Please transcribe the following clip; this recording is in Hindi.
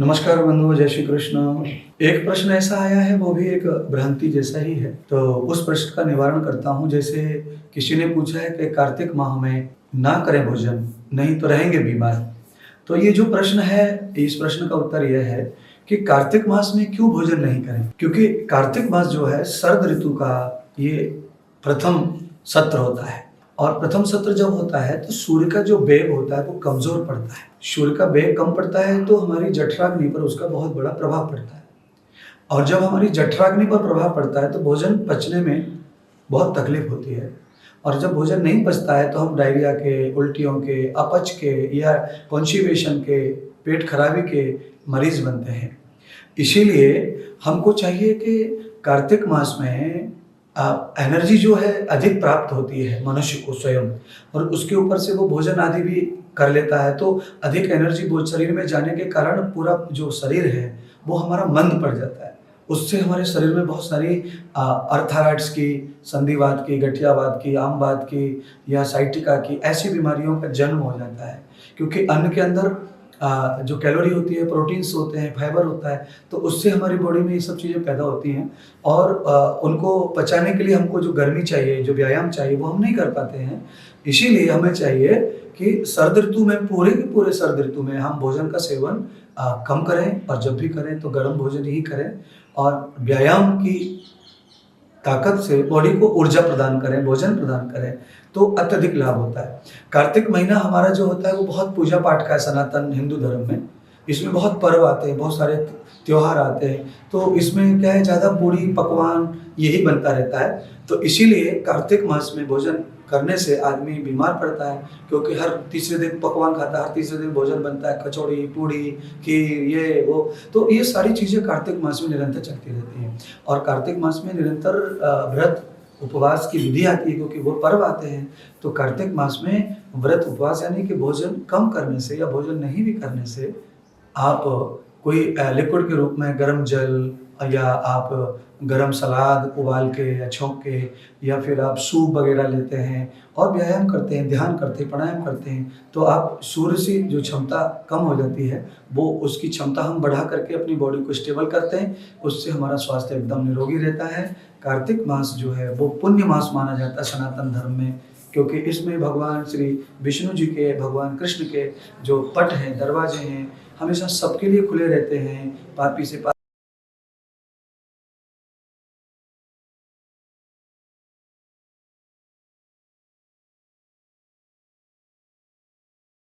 नमस्कार बंधु, जय श्री कृष्ण। एक प्रश्न ऐसा आया है, वो भी एक भ्रांति जैसा ही है, तो उस प्रश्न का निवारण करता हूँ। जैसे किसी ने पूछा है कि कार्तिक माह में ना करें भोजन, नहीं तो रहेंगे बीमार। तो ये जो प्रश्न है, इस प्रश्न का उत्तर यह है कि कार्तिक मास में क्यों भोजन नहीं करें? क्योंकि कार्तिक मास जो है शरद ऋतु का ये प्रथम सत्र होता है, और प्रथम सत्र जब होता है तो सूर्य का जो वेग होता है वो कमजोर पड़ता है। सूर्य का वेग कम पड़ता है तो हमारी जठराग्नि पर उसका बहुत बड़ा प्रभाव पड़ता है, और जब हमारी जठराग्नि पर प्रभाव पड़ता है तो भोजन पचने में बहुत तकलीफ होती है। और जब भोजन नहीं पचता है तो हम डायरिया के, उल्टियों के, अपच के या कॉन्स्टिपेशन के, पेट खराबी के मरीज बनते हैं। इसीलिए हमको चाहिए कि कार्तिक मास में एनर्जी जो है अधिक प्राप्त होती है मनुष्य को स्वयं, और उसके ऊपर से वो भोजन आदि भी कर लेता है तो अधिक एनर्जी वो शरीर में जाने के कारण पूरा जो शरीर है वो हमारा मंद पड़ जाता है। उससे हमारे शरीर में बहुत सारी अर्थराइट्स की, संधिवात की, गठियावात की, आमवात की या साइटिका की ऐसी बीमारियों का जन्म हो जाता है। क्योंकि अन्न के अंदर जो कैलोरी होती है, प्रोटीन्स होते हैं, फाइबर होता है, तो उससे हमारी बॉडी में ये सब चीज़ें पैदा होती हैं, और उनको पचाने के लिए हमको जो गर्मी चाहिए, जो व्यायाम चाहिए, वो हम नहीं कर पाते हैं। इसीलिए हमें चाहिए कि शरद ऋतु में, पूरे के पूरे शरद ऋतु में हम भोजन का सेवन कम करें, और जब भी करें तो गर्म भोजन ही करें, और व्यायाम की ताकत से बॉडी को ऊर्जा प्रदान करें, भोजन प्रदान करें, तो अत्यधिक लाभ होता है। कार्तिक महीना हमारा जो होता है वो बहुत पूजा पाठ का है सनातन हिंदू धर्म में। इसमें बहुत पर्व आते हैं, बहुत सारे त्योहार आते हैं, तो इसमें क्या है, ज़्यादा पूड़ी पकवान यही बनता रहता है। तो इसीलिए कार्तिक मास में भोजन करने से आदमी बीमार पड़ता है, क्योंकि हर तीसरे दिन पकवान खाता है, हर तीसरे दिन भोजन बनता है, कचौड़ी, पूड़ी, खीर, ये वो। तो ये सारी चीज़ें कार्तिक मास में निरंतर चलती रहती हैं, और कार्तिक मास में निरंतर व्रत उपवास की विधि आती है, क्योंकि वो पर्व आते हैं। तो कार्तिक मास में व्रत उपवास यानी कि भोजन कम करने से या भोजन नहीं भी करने से आप कोई लिक्विड के रूप में गर्म जल, या आप गरम सलाद उबाल के या छौंक के, या फिर आप सूप वगैरह लेते हैं और व्यायाम करते हैं, ध्यान करते हैं, प्राणायाम करते हैं, तो आप सूर्य से जो क्षमता कम हो जाती है वो उसकी क्षमता हम बढ़ा करके अपनी बॉडी को स्टेबल करते हैं। उससे हमारा स्वास्थ्य एकदम निरोगी रहता है। कार्तिक मास जो है वो पुण्य मास माना जाता है सनातन धर्म में, क्योंकि इसमें भगवान श्री विष्णु जी के, भगवान कृष्ण के जो पट हैं, दरवाजे हैं, हमेशा सबके लिए खुले रहते हैं। पापी से